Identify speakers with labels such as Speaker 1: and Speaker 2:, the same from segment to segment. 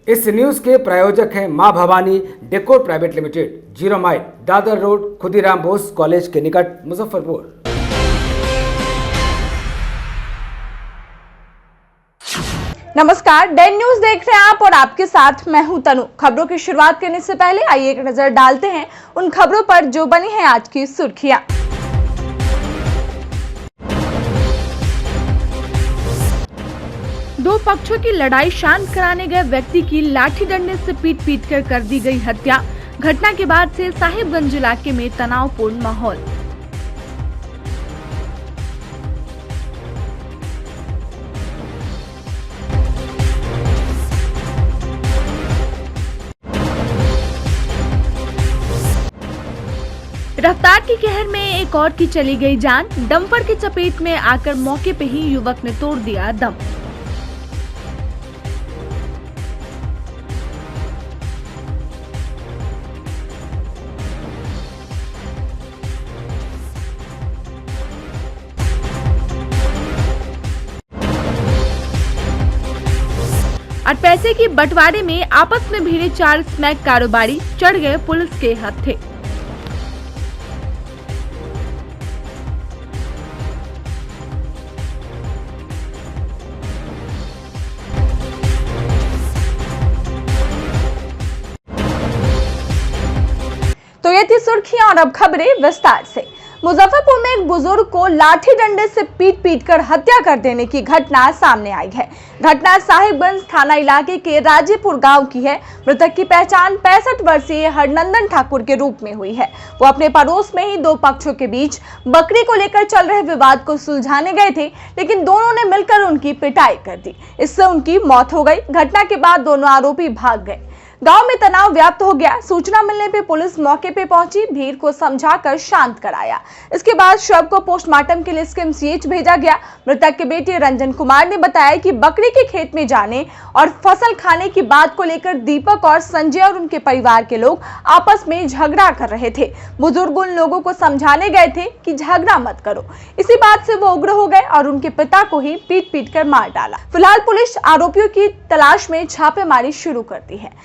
Speaker 1: इस न्यूज के प्रायोजक हैं मां Bhavani decor private limited, 0 mile, Dadar road, Khudiram Bose college के निकट, मुजफ्फरपुर।
Speaker 2: नमस्कार, डेन न्यूज देख रहे हैं आप और आपके साथ मैं हूं तनु। खबरों की शुरुआत करने से पहले आइए एक नजर डालते हैं उन खबरों पर जो बनी हैं आज की सुर्खियां।
Speaker 3: दो पक्षों की लड़ाई शांत कराने गए व्यक्ति की लाठी डंडे से पीट कर दी गई हत्या। घटना के बाद से साहिबगंज इलाके में तनावपूर्ण माहौल। रफ्तार की कहर में एक और की चली गई जान। डंपर की चपेट में आकर मौके पे ही युवक ने तोड़ दिया दम। और पैसे की बंटवारे में आपस में भिड़े 4 स्मैक कारोबारी चढ़ गए पुलिस के हत्थे।
Speaker 2: तो ये थी सुर्खियां और अब खबरें विस्तार से। मुजफ्फरपुर में एक बुजुर्ग को लाठी डंडे से पीट कर हत्या कर देने की घटना सामने आई है। घटना साहिबगंज थाना इलाके के राजेपुर गांव की है। मृतक की पहचान 65 वर्षीय हरनंदन ठाकुर के रूप में हुई है। वो अपने पड़ोस में ही दो पक्षों के बीच बकरी को लेकर चल रहे विवाद को सुलझाने गए थे, लेकिन दोनों ने मिलकर उनकी पिटाई कर दी। इससे उनकी मौत हो गई। घटना के बाद दोनों आरोपी भाग गए। गांव में तनाव व्याप्त हो गया। सूचना मिलने पे पुलिस मौके पे पहुंची, भीड़ को समझाकर शांत कराया। इसके बाद शव को पोस्टमार्टम के लिए SKMCH भेजा गया। मृतक के बेटे रंजन कुमार ने बताया कि बकरी के खेत में जाने और फसल खाने की बात को लेकर दीपक और संजय और उनके परिवार के लोग आपस में झगड़ा कर रहे थे। बुजुर्ग उन लोगों को समझाने गए थे कि झगड़ा मत करो। इसी बात से वो उग्र हो गए और उनके पिता को ही पीट कर मार डाला। फिलहाल पुलिस आरोपियों की तलाश में छापेमारी शुरू कर दी है।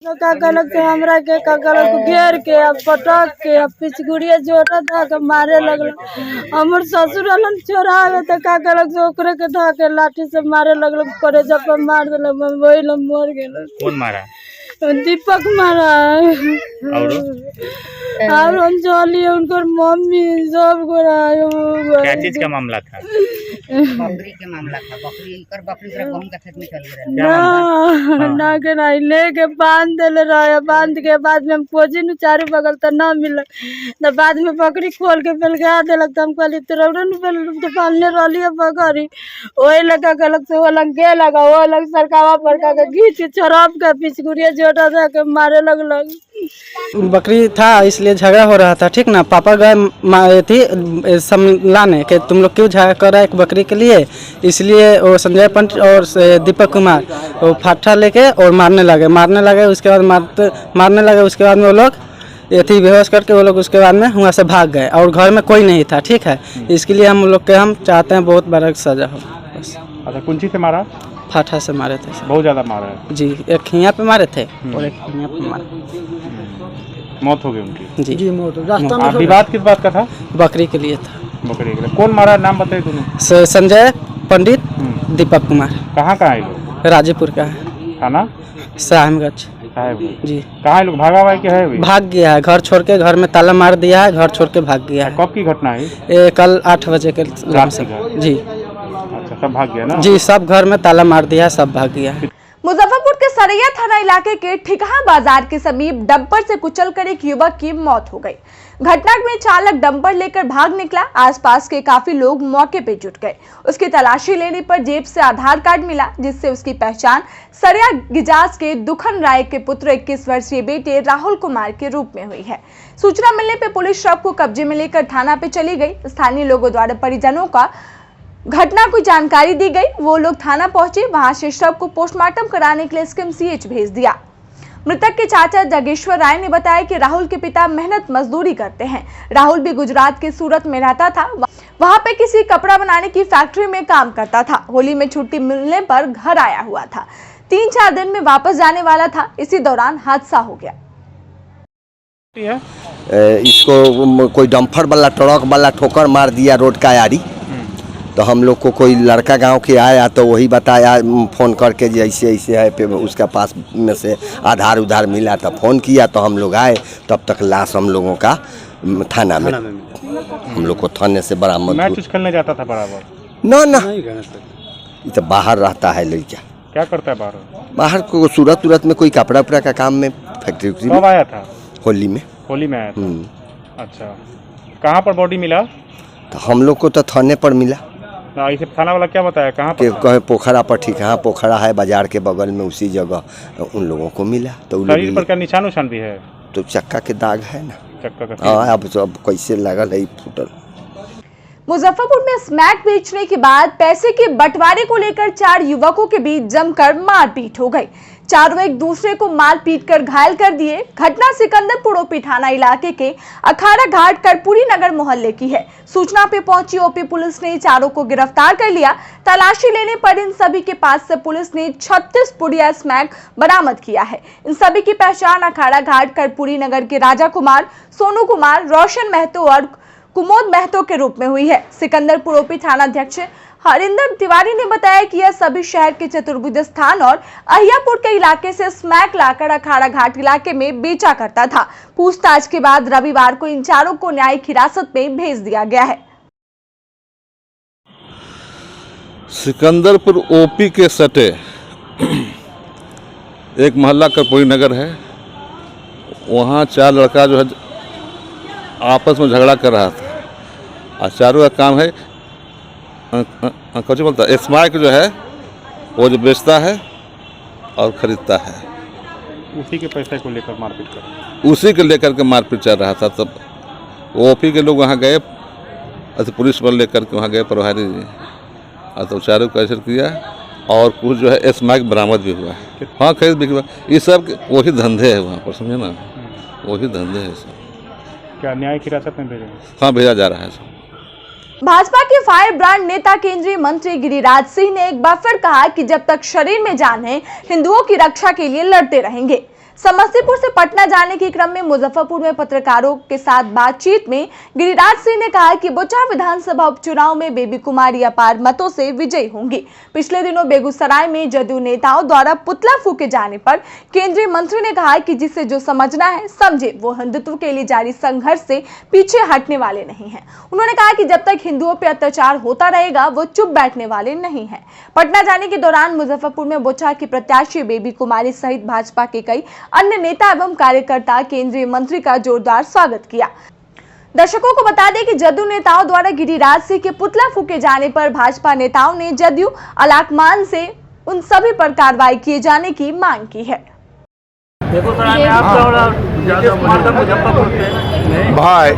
Speaker 4: का गलत से हमरा के का गलत को घेर के अब पटक के अब पिचगुड़िया जोड़ा था के मारे लगल। हमर ससुर अलन छोरावे त का गलत से ओकरे के धा के लाठी से मारे लगल। करे जब मार देल वही ल मर गेल।
Speaker 5: कौन मारा?
Speaker 4: दीपक मारा। और हम चलिए उनकर मम्मी सब गोरा।
Speaker 5: क्या चीज का मामला था?
Speaker 6: बकरी के मामला था। बकरी गहूं का खेत में चल गया
Speaker 4: ना के नहीं लेके बांध देले रहे। बांध के बाद में हम खोजी न चारों बगल त ना मिलक। तो बाद में बकरी खोल के बेलगा देलक। त हम कहली तोरन तो पालने रहली बकरी। ओए लगा गलत से वो लंगे लगा। वो लग सरकावा पर का घीच के छरप के पिचगुड़िया जोटा था के मारे लगल।
Speaker 7: बकरी था इसलिए झगड़ा हो रहा था, ठीक ना। पापा गए थी समझाने कि तुम लोग क्यों झगड़ा कर रहा है एक बकरी के लिए। इसलिए वो संजय पंडित और दीपक कुमार वो फाठा लेके और मारने लगे। उसके बाद मारने लगे। उसके बाद में वो लोग ये थी बेहोश करके वो लोग उसके बाद में वहाँ से भाग गए और घर में कोई नहीं था, ठीक है। इसके लिए हम लोग हम चाहते हैं बहुत बड़ा सजा हो बस।
Speaker 5: अच्छा, कुंची से मारा?
Speaker 7: फाठा से मारे थे।
Speaker 5: बहुत ज्यादा मारा है
Speaker 7: जी। एक खिया पे मारे थे और एक खिया पे मारे।
Speaker 5: मौत हो गई उनकी?
Speaker 7: जी मौत।
Speaker 5: विवाद किस बात का था?
Speaker 7: बकरी के लिए था।
Speaker 5: बकरी के लिए। कौन मारा? नाम बताइए दोनों।
Speaker 7: संजय पंडित, दीपक कुमार।
Speaker 5: कहाँ है लोग?
Speaker 7: राजेपुर का है।
Speaker 5: थाना
Speaker 7: साहिबगंज जी।
Speaker 5: कहाँ है लोग? भागा हुआ है कि है?
Speaker 7: भाग गया है। घर छोड़ के, घर में ताला मार दिया है, घर छोड़ के भाग गया है।
Speaker 5: कब की घटना है?
Speaker 7: ये कल 8 बजे के
Speaker 5: रात से
Speaker 7: जी।
Speaker 5: अच्छा, सब भाग गया ना?
Speaker 7: जी, सब घर में ताला मार दिया है, सब भाग गया।
Speaker 2: मुजफ्फरपुर के सरैया थाना इलाके के ठिकहा बाजार के समीप डंपर से कुचलकर एक युवक की मौत हो गई। घटना में चालक डंपर लेकर भाग निकला। आसपास के काफी लोग मौके पे जुट गए। उसकी तलाशी लेने पर जेब से आधार कार्ड मिला, जिससे उसकी पहचान सरैया गिजास के दुखन राय के पुत्र 21 वर्षीय बेटे राहुल कुमार के रूप में हुई है। सूचना मिलने पर पुलिस शव को कब्जे में लेकर थाना पे चली गई। स्थानीय लोगों द्वारा परिजनों का घटना को जानकारी दी गई। वो लोग थाना पहुंचे। वहां से शव को पोस्टमार्टम कराने के लिए SKMCH भेज दिया। मृतक के चाचा जगेश्वर राय ने बताया कि राहुल के पिता मेहनत मजदूरी करते हैं। राहुल भी गुजरात के सूरत में रहता था। वहां पे किसी कपड़ा बनाने की फैक्ट्री में काम करता था। होली में छुट्टी मिलने पर घर आया हुआ था। 3-4 दिन में वापस जाने वाला था। इसी दौरान हादसा हो गया।
Speaker 8: इसको कोई डंपर वाला ट्रक वाला ठोकर मार दिया रोड का यारी। तो हम लोग को कोई लड़का गांव के आया तो वही बताया फ़ोन करके जी ऐसे ऐसे है, पे उसका पास में से आधार उधार मिला तो फ़ोन किया तो हम लोग आए, तब तक लाश हम लोगों का थाना में हम लोग को थाने से बरामद हुआ।
Speaker 5: मैच खेलने जाता था बराबर?
Speaker 8: ना ये तो बाहर रहता है लड़का।
Speaker 5: क्या करता है
Speaker 8: बाहर को सूरत में कोई कपड़ा उपड़ा का काम में, फैक्ट्री में।
Speaker 5: कब आया था?
Speaker 8: होली में
Speaker 5: आया था। अच्छा, कहाँ पर बॉडी मिला?
Speaker 8: तो हम लोग को तो थाने पर मिला।
Speaker 5: इसे थाना वाला क्या बताया, कहाँ पर?
Speaker 8: कहे पोखरा पर, ठीक है पोखरा है बाजार के बगल में, उसी जगह उन लोगों को मिला। तो
Speaker 5: शरीर पर क्या निशान उशान भी है?
Speaker 8: तो चक्का के दाग है ना,
Speaker 5: चक्का का।
Speaker 8: हाँ, अब कैसे लगल है फुटल।
Speaker 2: मुजफ्फरपुर में स्मैक बेचने के बाद पैसे के बंटवारे को लेकर 4 युवकों के बीच जमकर मारपीट हो गई। चारों एक दूसरे को मार पीट कर घायल कर दिए। घटना सिकंदरपुर ओपी थाना इलाके के अखाड़ा घाट कर्पूरी नगर मोहल्ले की है। सूचना पे पहुंची ओपी पुलिस ने चारों को गिरफ्तार कर लिया। तलाशी लेने पर इन सभी के पास से पुलिस ने 36 पुड़िया स्मैक बरामद किया है। इन सभी की पहचान अखाड़ा घाट कर्पूरी नगर के राजा कुमार, सोनू कुमार, रोशन महतो और कुमोद महतो के रूप में हुई है। सिकंदरपुर ओपी थाना अध्यक्ष हरिंदर तिवारी ने बताया कि यह सभी शहर के चतुर्भुज स्थान और अहियापुर के इलाके से स्मैक लाकर अखाड़ा घाट इलाके में बेचा करता था। पूछताछ के बाद रविवार को इन चारों को न्यायिक हिरासत में भेज दिया गया है।
Speaker 9: सिकंदरपुर ओपी के सटे एक मोहल्ला कर्पूरी नगर है, वहाँ 4 लड़का जो है आपस में झगड़ा कर रहा था और चारों का काम है कुछ बोलता है स्मैक जो है वो जो बेचता है और ख़रीदता है।
Speaker 5: उसी के पैसे को लेकर मारपीट
Speaker 9: उसी के लेकर के मारपीट चल रहा था। तब ओपी के लोग वहाँ गए, पुलिस बल लेकर के वहाँ गए प्रभारी जी, और तो चारों को ऐसे किया और कुछ जो है स्मैक बरामद भी हुआ है। हाँ, खरीद बिक्री, ये सब वही धंधे है वहाँ पर, समझे ना, वही धंधे है सब।
Speaker 5: क्या न्यायिक हिरासत में भेजा?
Speaker 9: हाँ, भेजा जा रहा है सब।
Speaker 2: भाजपा के फायर ब्रांड नेता केंद्रीय मंत्री गिरिराज सिंह ने एक बार फिर कहा कि जब तक शरीर में जान है, हिंदुओं की रक्षा के लिए लड़ते रहेंगे। समस्तीपुर से पटना जाने के क्रम में मुजफ्फरपुर में पत्रकारों के साथ बातचीत में गिरिराज सिंह ने कहा कि बोचा विधानसभा उपचुनाव में बेबी कुमारी अपार मतों से विजयी होंगी। पिछले दिनों बेगूसराय में जदयू नेताओं द्वारा पुतला फूके जाने पर केंद्रीय मंत्री ने कहा कि जिसे जो समझना है समझे, वो हिंदुत्व के लिए जारी संघर्ष से पीछे हटने वाले नहीं है। उन्होंने कहा कि जब तक हिंदुओं पर अत्याचार होता रहेगा, वो चुप बैठने वाले नहीं है। पटना जाने के दौरान मुजफ्फरपुर में बोचा की प्रत्याशी बेबी कुमारी सहित भाजपा के कई अन्य नेता एवं कार्यकर्ता केंद्रीय मंत्री का जोरदार स्वागत किया। दर्शकों को बता दें कि जदयू नेताओं द्वारा गिरिराज सिंह के पुतला फूके जाने पर भाजपा नेताओं ने जदयू अलाकमान से उन सभी पर कार्रवाई किए जाने की मांग की है।
Speaker 10: भाई,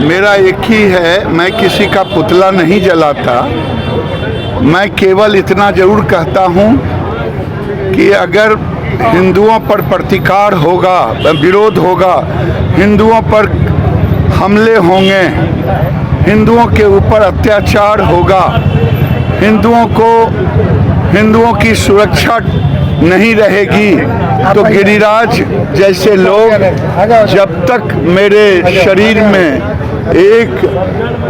Speaker 10: मेरा एक ही है, मैं किसी का पुतला नहीं जलाता। मैं केवल इतना जरूर कहता हूँ कि अगर हिंदुओं पर प्रतिकार होगा, विरोध होगा, हिंदुओं पर हमले होंगे, हिंदुओं के ऊपर अत्याचार होगा, हिंदुओं की सुरक्षा नहीं रहेगी, तो गिरिराज जैसे लोग जब तक मेरे शरीर में एक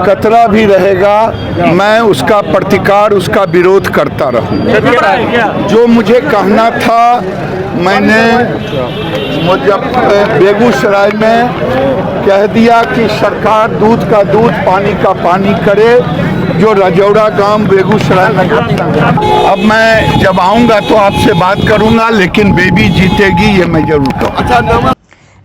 Speaker 10: कतरा भी रहेगा, मैं उसका प्रतिकार, उसका विरोध करता रहूं। जो मुझे कहना था, मैंने बेगूसराय में कह दिया कि सरकार दूध का दूध, पानी का पानी करे, जो रजौड़ा गांव बेगूसराय में। अब मैं जब आऊंगा तो आपसे बात करूंगा, लेकिन बेबी जीतेगी ये मैं जरूर कहूँगा।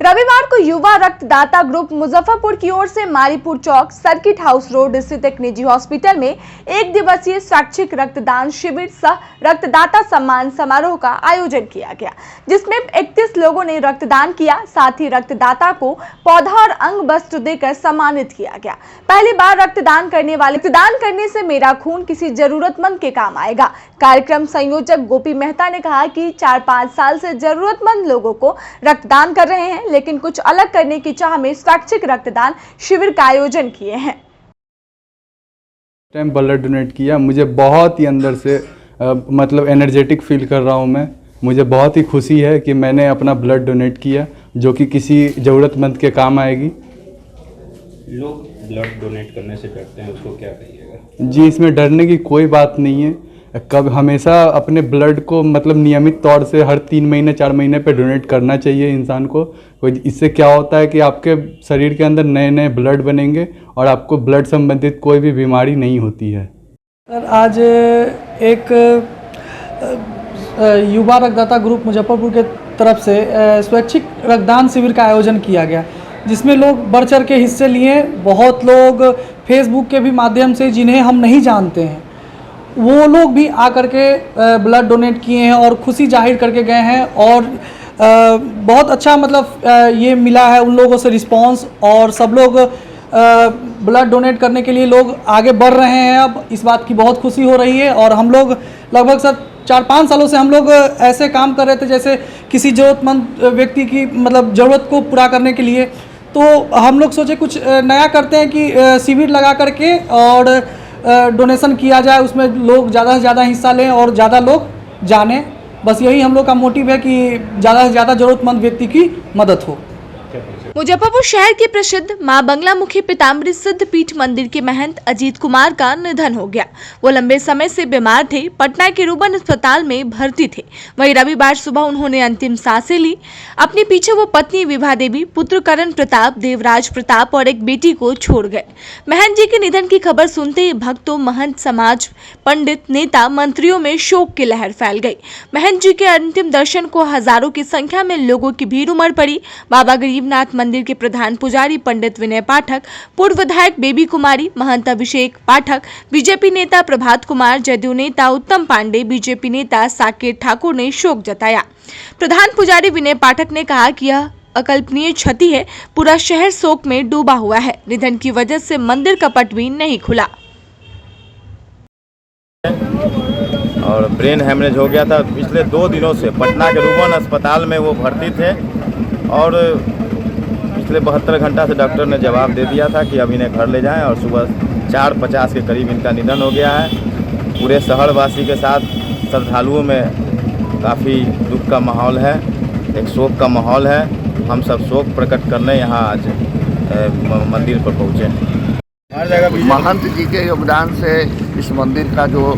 Speaker 2: रविवार को युवा रक्तदाता ग्रुप मुजफ्फरपुर की ओर से मारीपुर चौक सर्किट हाउस रोड स्थित एक निजी हॉस्पिटल में 1 दिवसीय स्वैच्छिक रक्तदान शिविर सह रक्तदाता सम्मान समारोह का आयोजन किया गया, जिसमें 31 लोगों ने रक्तदान किया। साथ ही रक्तदाता को पौधा और अंग वस्त्र देकर सम्मानित किया गया। पहली बार रक्तदान करने से मेरा खून किसी जरूरतमंद के काम आएगा। कार्यक्रम संयोजक गोपी मेहता ने कहा कि 4-5 साल से जरूरतमंद लोगों को रक्तदान कर रहे हैं, लेकिन कुछ अलग करने की चाह में स्वैच्छिक रक्तदान शिविर का आयोजन किए हैं।
Speaker 11: टाइम ब्लड डोनेट किया, मुझे बहुत ही अंदर से मतलब एनर्जेटिक फील कर रहा हूँ मैं। मुझे बहुत ही खुशी है कि मैंने अपना ब्लड डोनेट किया, जो कि किसी ज़रूरतमंद के काम आएगी।
Speaker 12: लोग ब्लड डोनेट करने से डरते हैं, उसको क्या कहिएगा?
Speaker 11: जी, इसमें डरने की कोई बात नहीं है। कब हमेशा अपने ब्लड को मतलब नियमित तौर से हर 3 महीने 4 महीने पे डोनेट करना चाहिए इंसान को। इससे क्या होता है कि आपके शरीर के अंदर नए नए ब्लड बनेंगे और आपको ब्लड संबंधित कोई भी बीमारी नहीं होती है।
Speaker 13: सर, आज एक युवा रक्तदाता ग्रुप मुजफ्फरपुर के तरफ से स्वैच्छिक रक्तदान शिविर का आयोजन किया गया, जिसमें लोग बढ़ चढ़ के हिस्से लिए। बहुत लोग फेसबुक के भी माध्यम से, जिन्हें हम नहीं जानते हैं, वो लोग भी आकर के ब्लड डोनेट किए हैं और खुशी जाहिर करके गए हैं। और बहुत अच्छा मतलब ये मिला है उन लोगों से रिस्पांस, और सब लोग ब्लड डोनेट करने के लिए लोग आगे बढ़ रहे हैं। अब इस बात की बहुत खुशी हो रही है। और हम लोग लगभग सर 4-5 सालों से हम लोग ऐसे काम कर रहे थे, जैसे किसी ज़रूरतमंद व्यक्ति की मतलब ज़रूरत को पूरा करने के लिए। तो हम लोग सोचे कुछ नया करते हैं कि शिविर लगा करके और डोनेशन किया जाए, उसमें लोग ज़्यादा से ज़्यादा हिस्सा लें और ज़्यादा लोग जानें। बस यही हम लोग का मोटिव है कि ज़्यादा से ज़्यादा ज़रूरतमंद व्यक्ति की मदद हो।
Speaker 2: मुजफ्फरपुर शहर के प्रसिद्ध मां बंगलामुखी पीताम्बरी सिद्ध पीठ मंदिर के महंत अजीत कुमार का निधन हो गया। वो लंबे समय से बीमार थे, पटना के रूबन अस्पताल में भर्ती थे। वहीं रविवार सुबह उन्होंने अंतिम सांसें ली। अपने पीछे वो पत्नी विभा देवी, पुत्र करण प्रताप, देवराज प्रताप और एक बेटी को छोड़ गए। महंत जी के निधन की खबर सुनते ही भक्तों, महंत समाज, पंडित, नेता, मंत्रियों में शोक की लहर फैल गई। महंत जी के अंतिम दर्शन को हजारों की संख्या में लोगों की भीड़ उमड़ पड़ी। बाबा गरीबनाथ मंदिर के प्रधान पुजारी पंडित विनय पाठक, पूर्व विधायक बेबी कुमारी, महंत अभिषेक पाठक, बीजेपी नेता प्रभात कुमार, जदयू नेता उत्तम पांडे, बीजेपी नेता साकेत ठाकुर ने शोक जताया। प्रधान पुजारी विनय पाठक ने कहा कि यह अकल्पनीय क्षति है, पूरा शहर शोक में डूबा हुआ है। निधन की वजह से मंदिर का पट भी नहीं खुला
Speaker 14: और ब्रेन हैमरेज हो गया था। पिछले 2 दिनों से पटना के रूबन अस्पताल में वो भर्ती थे और पिछले 72 घंटा से डॉक्टर ने जवाब दे दिया था कि अब इन्हें घर ले जाएं। और सुबह 4:50 के करीब इनका निधन हो गया है। पूरे शहरवासी के साथ श्रद्धालुओं में काफ़ी दुख का माहौल है, एक शोक का माहौल है। हम सब शोक प्रकट करने यहाँ आज मंदिर पर पहुँचे हैं।
Speaker 10: हर जगह महंत जी के योगदान से इस मंदिर का जो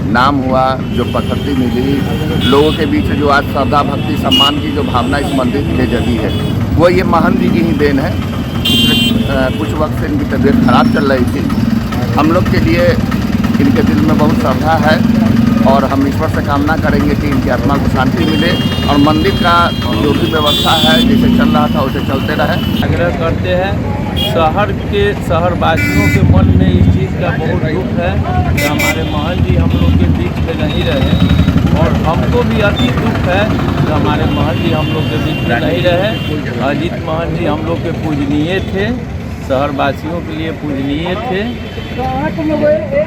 Speaker 10: नाम हुआ, जो प्रकृति मिली, लोगों के बीच जो आज श्रद्धा भक्ति सम्मान की जो भावना इस मंदिर में जगी है, वो ये महंत जी की ही देन है। कुछ वक्त से इनकी तबीयत खराब चल रही थी। हम लोग के लिए इनके दिल में बहुत श्रद्धा है और हम ईश्वर से कामना करेंगे कि इनकी आत्मा को शांति मिले और मंदिर का जो भी व्यवस्था है जैसे चल रहा था वैसे चलते रहे।
Speaker 15: आग्रह करते हैं शहरवासियों के मन में इस चीज़ का बहुत दुख है कि हमारे महंत जी हम लोग के बीच में नहीं रहे और हमको भी अति दुख है कि हमारे महंत जी हम लोग के बीच में नहीं रहे। अजीत महंत जी हम लोग के पूजनीय थे, शहरवासियों के लिए पूजनीय थे।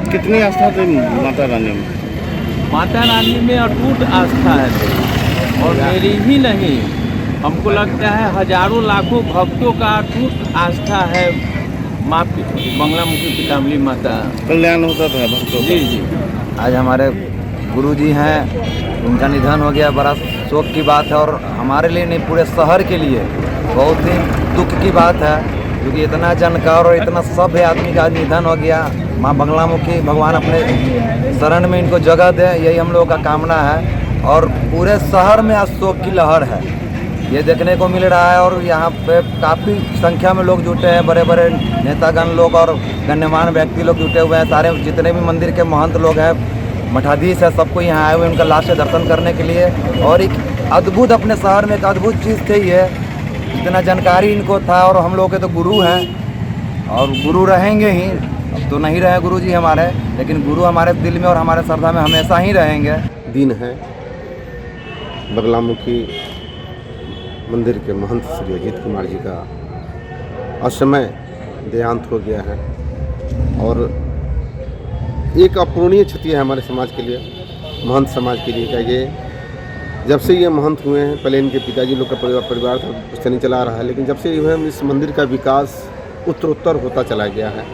Speaker 12: कितनी आस्था थी माता रानी में?
Speaker 15: माता रानी में अटूट आस्था है और मेरी ही नहीं, हमको लगता है हजारों लाखों भक्तों का अटूट आस्था है माँ बंगलामुखी पीताम्बरी माता।
Speaker 12: कल्याण होता था भक्तों का।
Speaker 15: जी।
Speaker 16: आज हमारे गुरुजी हैं, उनका निधन हो गया, बड़ा शोक की बात है और हमारे लिए नहीं पूरे शहर के लिए बहुत ही दुख की बात है, क्योंकि इतना जानकार और इतना सभ्य आदमी का निधन हो गया। माँ बंगलामुखी भगवान अपने शरण में इनको जगह दे, यही हम लोगों का कामना है। और पूरे शहर में आज शोक की लहर है, ये देखने को मिल रहा है और यहाँ पे काफ़ी संख्या में लोग जुटे हैं, बड़े बड़े नेतागण लोग और गण्यमान्य व्यक्ति लोग जुटे हुए हैं। सारे जितने भी मंदिर के महंत लोग हैं, मठाधीश है, सबको यहाँ आए हुए उनका लास्ट दर्शन करने के लिए। और एक अद्भुत अपने शहर में एक अद्भुत चीज़ थी ये, इतना जानकारी इनको था और हम लोग के तो गुरु हैं और गुरु रहेंगे ही। अब तो नहीं रहे गुरु जी हमारे, लेकिन गुरु हमारे दिल में और हमारे श्रद्धा में हमेशा ही रहेंगे।
Speaker 17: दिन है, बंगलामुखी मंदिर के महंत श्री अजीत कुमार जी का असमय देहांत हो गया है और एक अपूर्णीय क्षति है हमारे समाज के लिए, महंत समाज के लिए। ये जब से ये महंत हुए हैं, पहले इनके पिताजी लोग का परिवार था, उससे नहीं चला रहा है, लेकिन जब से जो है इस मंदिर का विकास उत्तरोत्तर होता चला गया है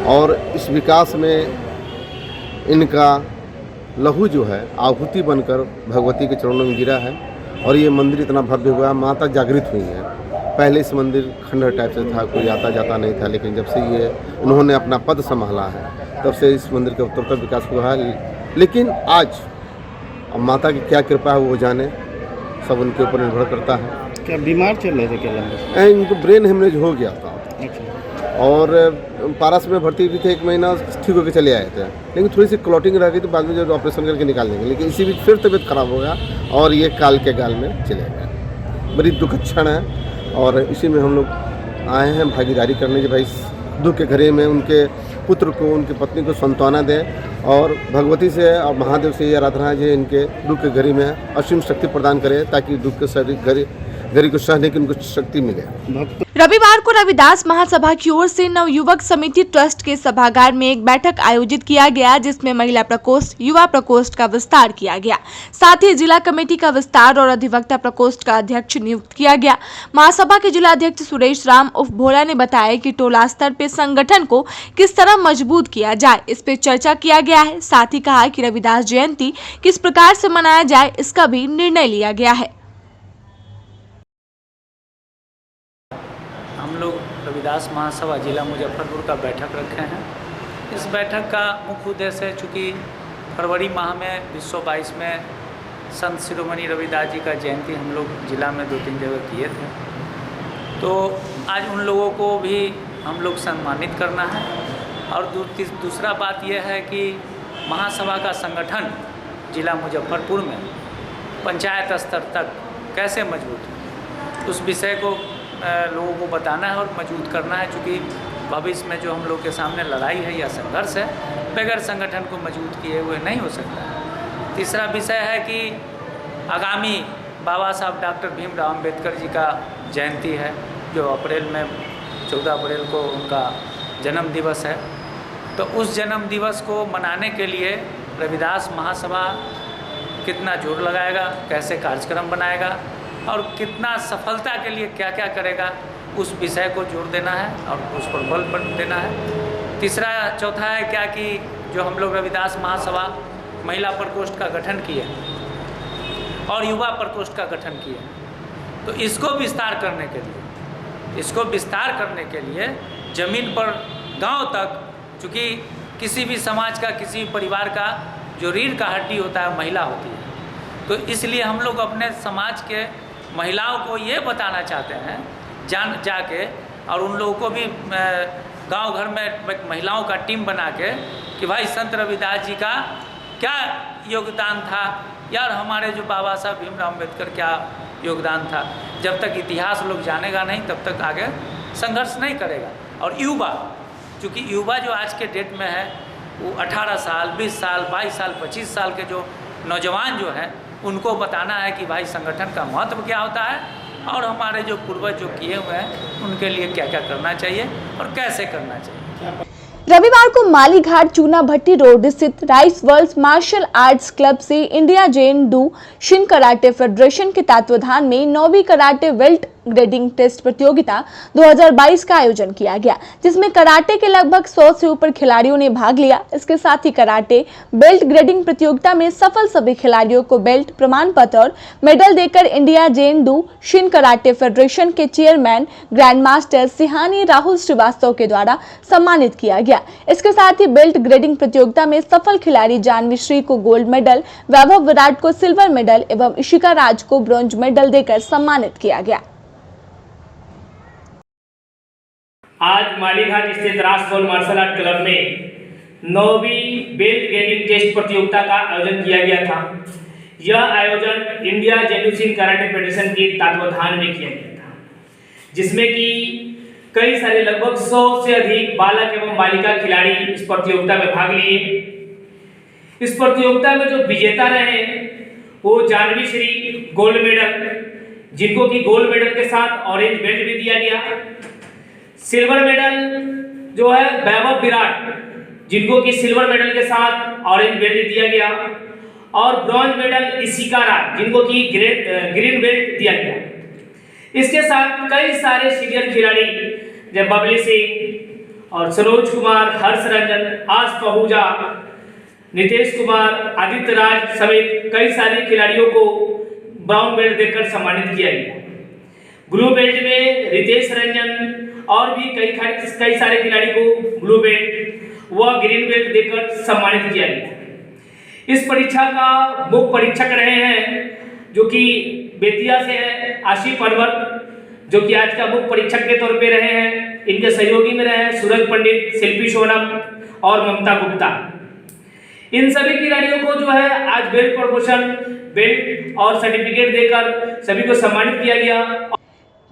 Speaker 17: और इस विकास में इनका लहू जो है आहुति बनकर भगवती के चरणों में गिरा है और ये मंदिर इतना भव्य हुआ, माता जागृत हुई है। पहले इस मंदिर खंडहर टाइप से था, कोई आता जाता नहीं था, लेकिन जब से ये उन्होंने अपना पद संभाला है तब से इस मंदिर का उत्तरोत्तर विकास हुआ है। लेकिन आज अब माता की क्या कृपा है वो जाने, सब उनके ऊपर निर्भर करता है।
Speaker 5: क्या बीमार चल रहे थे क्या लंबे?
Speaker 17: इनको ब्रेन हेमरेज हो गया था और पारस में भर्ती हुई थे, 1 महीना ठीक होकर चले आए थे, लेकिन थोड़ी सी क्लॉटिंग रह गई तो बाद में जो ऑपरेशन करके निकाल देंगे, लेकिन इसी बीच फिर तबीयत खराब हो गया और ये काल के गाल में चले गए। बड़ी दुखद क्षण है और इसी में हम लोग आए हैं भागीदारी करने के, भाई इस दुख के घड़ी में उनके पुत्र को, उनकी पत्नी को सांत्वना दें और भगवती से और महादेव से ये आराधना है जो इनके दुख के घड़ी में असीम शक्ति प्रदान करें ताकि दुख के घड़ी को सहने की उनको शक्ति मिले।
Speaker 2: रविवार को रविदास महासभा की ओर से नवयुवक समिति ट्रस्ट के सभागार में एक बैठक आयोजित किया गया, जिसमें महिला प्रकोष्ठ, युवा प्रकोष्ठ का विस्तार किया गया। साथ ही जिला कमेटी का विस्तार और अधिवक्ता प्रकोष्ठ का अध्यक्ष नियुक्त किया गया। महासभा के जिला अध्यक्ष सुरेश राम उर्फ भोला ने बताया कि टोला स्तर पे संगठन को किस तरह मजबूत किया जाए, इस पे चर्चा किया गया है। साथ ही कहा कि रविदास जयंती किस प्रकार से मनाया जाए, इसका भी निर्णय लिया गया है।
Speaker 18: हम लोग रविदास महासभा जिला मुजफ्फरपुर का बैठक रखे हैं। इस बैठक का मुख्य उद्देश्य है, चूँकि फरवरी माह में 2022 में संत शिरोमणि रविदास जी का जयंती हम लोग जिला में 2-3 जगह किए थे, तो आज उन लोगों को भी हम लोग सम्मानित करना है। और दूसरा बात यह है कि महासभा का संगठन जिला मुजफ्फरपुर में पंचायत स्तर तक कैसे मजबूत हो, उस विषय को लोगों को बताना है और मजबूत करना है, क्योंकि भविष्य में जो हम लोग के सामने लड़ाई है या संघर्ष है, बगैर संगठन को मजबूत किए हुए नहीं हो सकता है। तीसरा विषय है कि आगामी बाबा साहब डॉक्टर भीमराव अम्बेडकर जी का जयंती है, जो अप्रैल में 14 अप्रैल को उनका जन्म दिवस है। तो उस जन्म दिवस को मनाने के लिए रविदास महासभा कितना जोर लगाएगा, कैसे कार्यक्रम बनाएगा और कितना सफलता के लिए क्या क्या करेगा, उस विषय को जोर देना है और उस पर बल देना है। चौथा है क्या कि जो हम लोग रविदास महासभा महिला प्रकोष्ठ का गठन किए और युवा प्रकोष्ठ का गठन किए, तो इसको विस्तार करने के लिए ज़मीन पर गांव तक, चूँकि किसी भी समाज का, किसी भी परिवार का जो रीढ़ का हड्डी होता है महिला होती है, तो इसलिए हम लोग अपने समाज के महिलाओं को ये बताना चाहते हैं जाके और उन लोगों को भी गांव घर में महिलाओं का टीम बना के कि भाई संत रविदास जी का क्या योगदान था यार, हमारे जो बाबा साहब भीमराव अम्बेडकर क्या योगदान था। जब तक इतिहास लोग जानेगा नहीं तब तक आगे संघर्ष नहीं करेगा। और युवा, चूँकि युवा जो आज के डेट में है वो 18 साल, 20 साल, 22 साल, 25 साल के जो नौजवान जो हैं, उनको बताना है कि भाई संगठन का महत्व क्या होता है और हमारे जो पूर्वज जो किए हुए हैं उनके लिए क्या क्या करना चाहिए और कैसे करना चाहिए।
Speaker 2: रविवार को मालीघाट चूना भट्टी रोड स्थित rice world martial arts club से India Jain do shin karate federation के तत्वाधान में 9वीं कराटे बेल्ट ग्रेडिंग टेस्ट प्रतियोगिता 2022 का आयोजन किया गया, जिसमें कराटे के लगभग 100 से ऊपर खिलाड़ियों ने भाग लिया। इसके साथ ही कराटे बेल्ट ग्रेडिंग प्रतियोगिता में सफल सभी खिलाड़ियों को बेल्ट, प्रमाण पत्र और मेडल देकर India Jain do shin karate federation के chairman grand master Sihani Rahul Shrivastava के द्वारा सम्मानित किया गया। इसके साथ ही बेल्ट ग्रेडिंग प्रतियोगिता में सफल खिलाड़ी जानवी श्री को गोल्ड मेडल, वैभव विराट को सिल्वर मेडल एवं इशिका राज को ब्रॉन्ज मेडल देकर सम्मानित किया गया।
Speaker 19: आज मालीघाट स्थित rice world martial art club में 9वीं बेल्ट ग्रेडिंग टेस्ट प्रतियोगिता का आयोजन किया गया था। यह आयोजन India Jain do shin karate federation के तत्वाधान में किया गया था, जिसमें कि कई सारे लगभग 100 से अधिक बालक एवं बालिका खिलाड़ी इस प्रतियोगिता में भाग लिए। इस प्रतियोगिता में जो विजेता रहे वो जानवी श्री गोल्ड मेडल, जिनको कि गोल्ड मेडल के साथ ऑरेंज बेल्ट भी दिया गया। सिल्वर मेडल जो है वैभव विराट, जिनको कि सिल्वर मेडल के साथ ऑरेंज बेल्ट दिया गया। और ब्रॉन्ज मेडल इशिका राज, जिनको कि ग्रीन बेल्ट दिया गया। इसके साथ कई सारे सीनियर खिलाड़ी जब बबली सिंह और सरोज कुमार, हर्ष रंजन, आज पहूजा, नितेश कुमार, आदित्य राज समेत कई सारे खिलाड़ियों को ब्राउन बेल्ट देकर सम्मानित किया गया। ब्लू बेल्ट में रितेश रंजन और भी कई सारे खिलाड़ी को ब्लू बेल्ट व ग्रीन बेल्ट देकर सम्मानित किया गया। इस परीक्षा का मुख्य परीक्षक रहे हैं जो कि बेतिया से है आशीष परवर, जो कि आज का मुख्य परीक्षक के तौर पे रहे हैं। इनके सहयोगी में रहे हैं सूरज पंडित, शिल्पी सोनम और ममता गुप्ता। इन सभी खिलाड़ियों को जो है आज बेल्ट प्रमोशन, बेल्ट और सर्टिफिकेट देकर सभी को सम्मानित किया गया।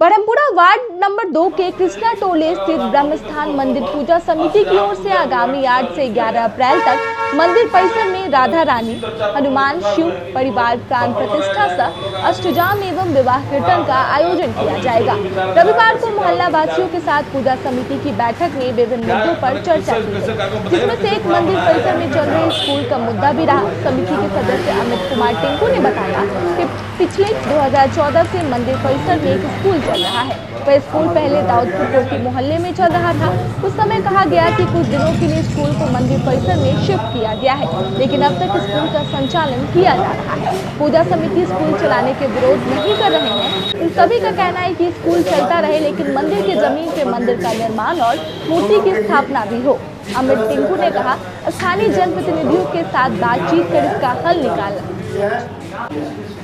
Speaker 2: ब्रह्मपुरा वार्ड नंबर 2 के कृष्णा टोले स्थित ब्रह्मस्थान मंदिर पूजा समिति की ओर से आगामी 8 से 11 अप्रैल तक मंदिर परिसर में राधा रानी, हनुमान, शिव परिवार प्राण प्रतिष्ठा सह अष्टजाम एवं विवाह कीर्तन का आयोजन किया जाएगा। रविवार को मोहल्ला वासियों के साथ पूजा समिति की बैठक में विभिन्न मुद्दों पर चर्चा की गई, जिसमें से एक मंदिर परिसर में चल रहे स्कूल का मुद्दा भी रहा। समिति के सदस्य अमित कुमार टिंकू ने बताया कि पिछले 2014 से मंदिर परिसर में एक स्कूल चल रहा है। वह स्कूल पहले दाऊदपुर कोठी मोहल्ले में चल रहा था। उस समय कहा गया कि कुछ दिनों के लिए स्कूल को मंदिर परिसर में शिफ्ट किया गया है, लेकिन अब तक स्कूल का संचालन किया जा रहा है। पूजा समिति स्कूल चलाने के विरोध नहीं कर रहे हैं। इन सभी का कहना है कि स्कूल चलता रहे, लेकिन मंदिर की जमीन पे मंदिर का निर्माण और मूर्ति की स्थापना भी हो। अमित टिंकू ने कहा, स्थानीय जनप्रतिनिधियों के साथ बातचीत कर इसका हल निकाला।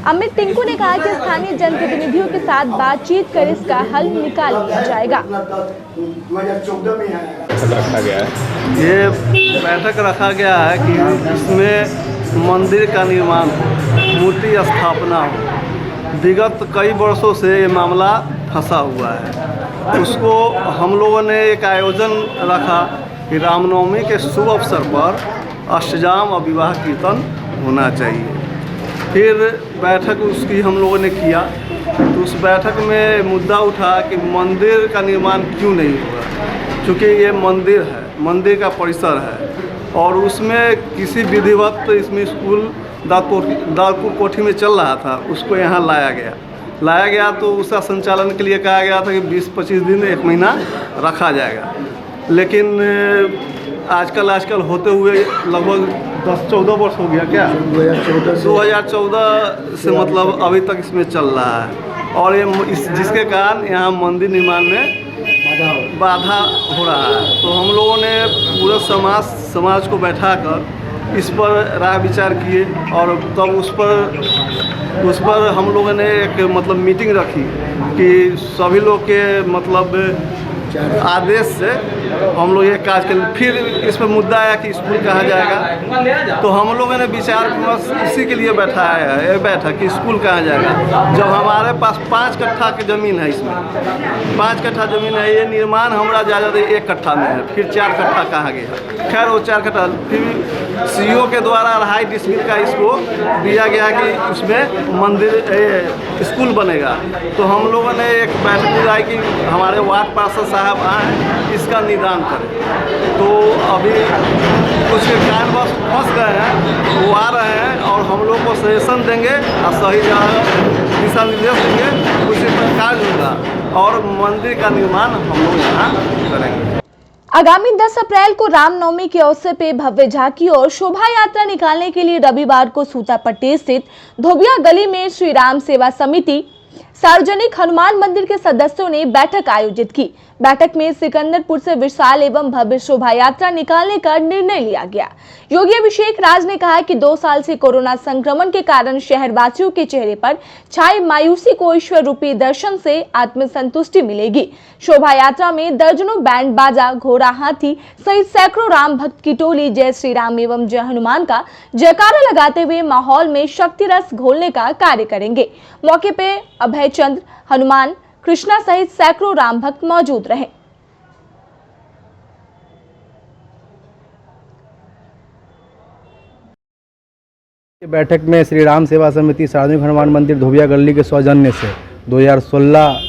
Speaker 2: अमित टिंकू ने कहा कि स्थानीय जनप्रतिनिधियों के साथ बातचीत कर इसका हल निकाल लिया जाएगा।
Speaker 20: 2014 में रखा गया है, ये बैठक रखा गया है कि इसमें मंदिर का निर्माण हो, मूर्ति स्थापना हो। विगत कई वर्षों से ये मामला फंसा हुआ है। उसको हम लोगों ने एक आयोजन रखा कि रामनवमी के शुभ अवसर पर अष्टजाम और विवाह कीर्तन होना चाहिए। फिर बैठक उसकी हम लोगों ने किया, तो उस बैठक में मुद्दा उठा कि मंदिर का निर्माण क्यों नहीं हुआ, क्योंकि ये मंदिर है, मंदिर का परिसर है और उसमें किसी विधिवत इसमें स्कूल दाऊदपुर कोठी में चल रहा था, उसको यहाँ लाया गया तो उसका संचालन के लिए कहा गया था कि 20-25 दिन 1 महीना रखा जाएगा। लेकिन आजकल होते हुए लगभग 10-14 वर्ष हो गया, क्या 2014 से मतलब अभी तक इसमें चल रहा है और ये जिसके कारण यहाँ मंदिर निर्माण में बाधा हो रहा है। तो हम लोगों ने पूरा समाज को बैठाकर इस पर राय विचार किए और तब उस पर हम लोगों ने एक मतलब मीटिंग रखी कि सभी लोग के मतलब आदेश से हम लोग ये काज करें। फिर इस पर मुद्दा आया कि स्कूल कहाँ जाएगा, तो हम लोगों ने विचार विमर्श इसी के लिए बैठाया है ये बैठक कि स्कूल कहाँ जाएगा। जब हमारे पास 5 कट्ठा की ज़मीन है, इसमें 5 कट्ठा ज़मीन है, ये निर्माण हमारा ज़्यादा 1 कट्ठा में है, फिर 4 कट्ठा कहाँ गया। खैर वो 4 कट्ठा फिर सीईओ के द्वारा 2.5 डिसमिल का इसको दिया गया कि उसमें मंदिर स्कूल बनेगा। तो हम लोगों ने एक बैठक बुलाई कि हमारे वार्ड पार्षद साहब आए, इसका निदान करें। तो अभी कुछ कारणवश फंस गए हैं, वो आ रहे हैं और हम लोग को सजेशन देंगे और सही दिशा निर्देश देंगे, उसी पर कार्य होगा और मंदिर का निर्माण हम लोग यहाँ करेंगे।
Speaker 2: आगामी 10 अप्रैल को रामनवमी के अवसर पे भव्य झांकी और शोभा यात्रा निकालने के लिए रविवार को सूतापट्टी स्थित धोबिया गली में श्री राम सेवा समिति सार्वजनिक हनुमान मंदिर के सदस्यों ने बैठक आयोजित की। बैठक में सिकंदरपुर से विशाल एवं भव्य शोभा यात्रा निकालने का निर्णय लिया गया। योगी अभिषेक राज ने कहा कि 2 साल से कोरोना संक्रमण के कारण शहरवासियों के चेहरे पर छाई मायूसी को ईश्वर रूपी दर्शन से आत्मसंतुष्टि मिलेगी। शोभा यात्रा में दर्जनों बैंड बाजा, घोड़ा, हाथी सहित सैकड़ों राम भक्त की टोली जय श्री राम एवं जय हनुमान का जयकारा लगाते हुए माहौल में शक्ति रस घोलने का कार्य करेंगे। मौके पे अभय चंद्र, हनुमान, कृष्णा सहित सैकड़ों राम भक्त मौजूद रहे।
Speaker 21: बैठक में श्री राम सेवा समिति सार्वजनिक हनुमान मंदिर धोबिया गली के सौजन्य से 2016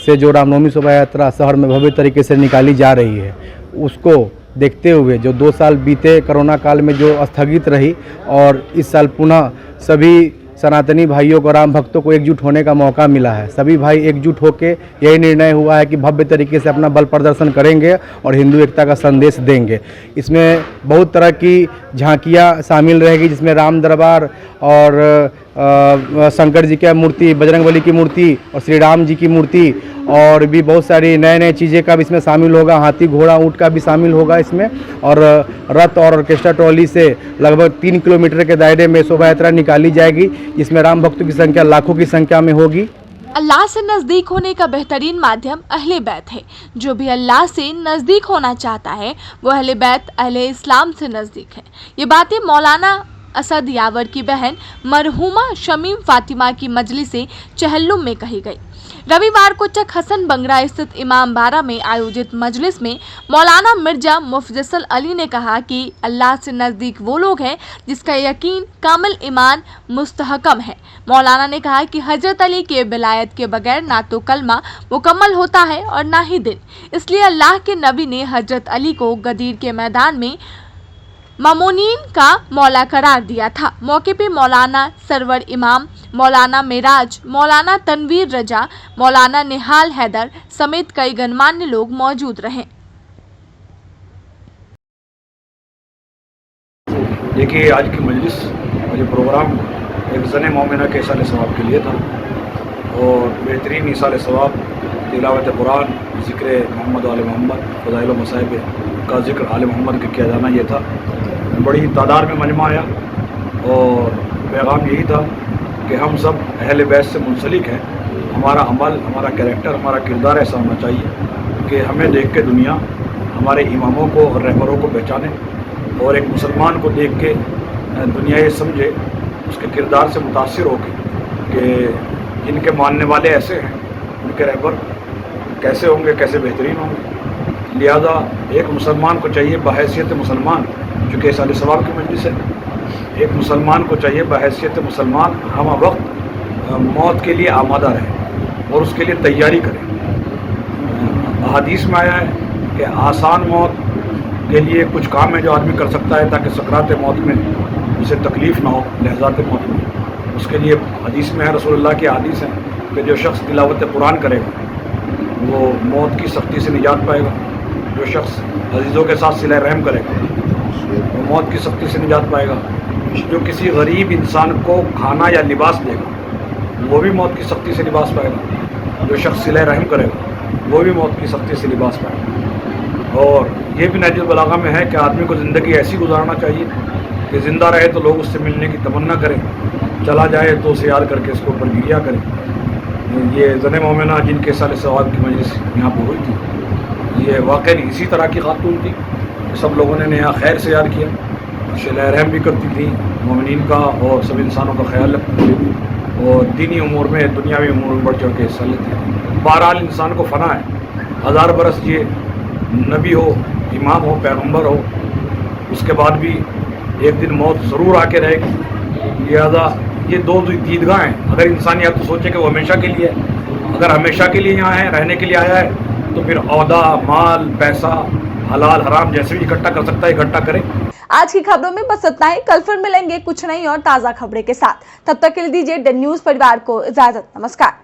Speaker 21: से जो रामनवमी शोभा यात्रा शहर में भव्य तरीके से निकाली जा रही है, उसको देखते हुए जो 2 साल बीते कोरोना काल में जो स्थगित रही और इस साल पुनः सभी सनातनी भाइयों को, राम भक्तों को एकजुट होने का मौका मिला है। सभी भाई एकजुट होके यही निर्णय हुआ है कि भव्य तरीके से अपना बल प्रदर्शन करेंगे और हिंदू एकता का संदेश देंगे। इसमें बहुत तरह की झांकियाँ शामिल रहेगी, जिसमें राम दरबार और शंकर जी की मूर्ति, बजरंगबली की मूर्ति और श्री राम जी की मूर्ति और भी बहुत सारी नए चीज़ें का भी इसमें शामिल होगा। हाथी, घोड़ा, ऊँट का भी शामिल होगा इसमें। और रथ और ऑर्केस्ट्रा ट्रॉली से लगभग 3 किलोमीटर के दायरे में शोभा यात्रा निकाली जाएगी, जिसमें राम भक्तों की संख्या लाखों की संख्या में होगी।
Speaker 3: अल्लाह से नज़दीक होने का बेहतरीन माध्यम अहले बैत है। जो भी अल्लाह से नज़दीक होना चाहता है वो अहले बैत, अहले इस्लाम से नज़दीक है। ये बातें मौलाना असद यावर की बहन मरहुमा शमीम फातिमा की मजलिस चहल्लुम में कही गई। रविवार को चक हसन बंगरा स्थित इमाम बारा में आयोजित मजलिस में मौलाना मिर्जा मुफजसल अली ने कहा कि अल्लाह से नज़दीक वो लोग हैं जिसका यकीन, कामिल ईमान मुस्तहकम है। मौलाना ने कहा कि हजरत अली के विलायत के बगैर ना तो कलमा मुकम्मल होता है और ना ही दिन, इसलिए अल्लाह के नबी ने हजरत अली को गदीर के मैदान में मामूनीन का मौला करार दिया था। मौके पे मौलाना सरवर इमाम, मौलाना मेराज, मौलाना तनवीर रजा, मौलाना निहाल हैदर समेत कई गणमान्य लोग मौजूद रहे।
Speaker 1: देखिए, आज की मजलिस और ये प्रोग्राम एक ज़ने मोमिना के इसाले सवाब के लिए था और बेहतरीन इसाले सवाब, तिलावत कुरान, ज़िक्र मोहम्मद आल मोहम्मद, फ़ज़ाइल व मसाइब का ज़िक्र आल मोहम्मद का किया जाना ये था। बड़ी तादाद में मजमा आया और पैगाम यही था कि हम सब अहले बैत से मुंसलिक हैं। हमारा अमल, हमारा कैरेक्टर, हमारा किरदार ऐसा होना चाहिए कि हमें देख के दुनिया हमारे इमामों को और रहबरों को पहचाने और एक मुसलमान को देख के दुनिया ये समझे, उसके किरदार से मुतासिर हो कि जिनके मानने वाले ऐसे हैं उनके रहबर कैसे होंगे, कैसे बेहतरीन होंगे। लिहाजा एक मुसलमान को चाहिए बहैसियत मुसलमान, चूँकि साले सवाब की मजलिस है, एक मुसलमान को चाहिए बहैसियत मुसलमान हम वक्त मौत के लिए आमादा रहे और उसके लिए तैयारी करें। हदीस में आया है कि आसान मौत के लिए कुछ काम है जो आदमी कर सकता है ताकि सकरात मौत में उसे तकलीफ़ ना हो, लहज़ात मौत में। उसके लिए हदीस में है, रसूलुल्लाह की हदीस है कि जो शख्स तिलावत कुरान करेगा वो मौत की सख्ती से निजात पाएगा। जो शख्स अजीज़ों के साथ सिला रहम करेगा वो मौत की सख्ती से निजात पाएगा। जो किसी गरीब इंसान को खाना या लिबास देगा वो भी मौत की सख्ती से लिबास पाएगा। जो शख्स सिला रहम करेगा वो भी मौत की सख्ती से लिबास पाएगा। और ये भी नहजुल बलागा में है कि आदमी को ज़िंदगी ऐसी गुजारना चाहिए कि ज़िंदा रहे तो लोग उससे मिलने की तमन्ना करें, चला जाए तो उसे याद करके इसके ऊपर गिरिया करें। ये ज़ने मोमिना जिनके साले सवाब की मजलिस यहाँ पर हुई थी, ये वाकई इसी तरह की खातून थी। सब लोगों ने यहाँ खैर से याद किया, शिला रहम भी करती थी मोमिनीन का और सब इंसानों का ख्याल रखती थी और दीनी उमूर में, दुनियावी उमूर में बढ़ चढ़ के हिस्सा लेती थी। बहरहाल इंसान को फ़ना है, 1000 बरस ये नबी हो, इमाम हो, पैगम्बर हो, उसके बाद भी एक दिन मौत ज़रूर आके रहेगी। लिहाजा ये दो दीदगाह हैं। अगर इंसान या तो सोचे कि वो हमेशा के लिए है, अगर हमेशा के लिए यहाँ है, रहने के लिए आया है, तो फिर औहदा, माल, पैसा, हलाल हराम जैसे भी इकट्ठा कर सकता है इकट्ठा करे।
Speaker 2: आज की खबरों में बस इतना ही। कल फिर मिलेंगे कुछ नई और ताज़ा खबरें के साथ। तब तक के लिए दीजिए द न्यूज़ परिवार को इजाज़त। नमस्कार।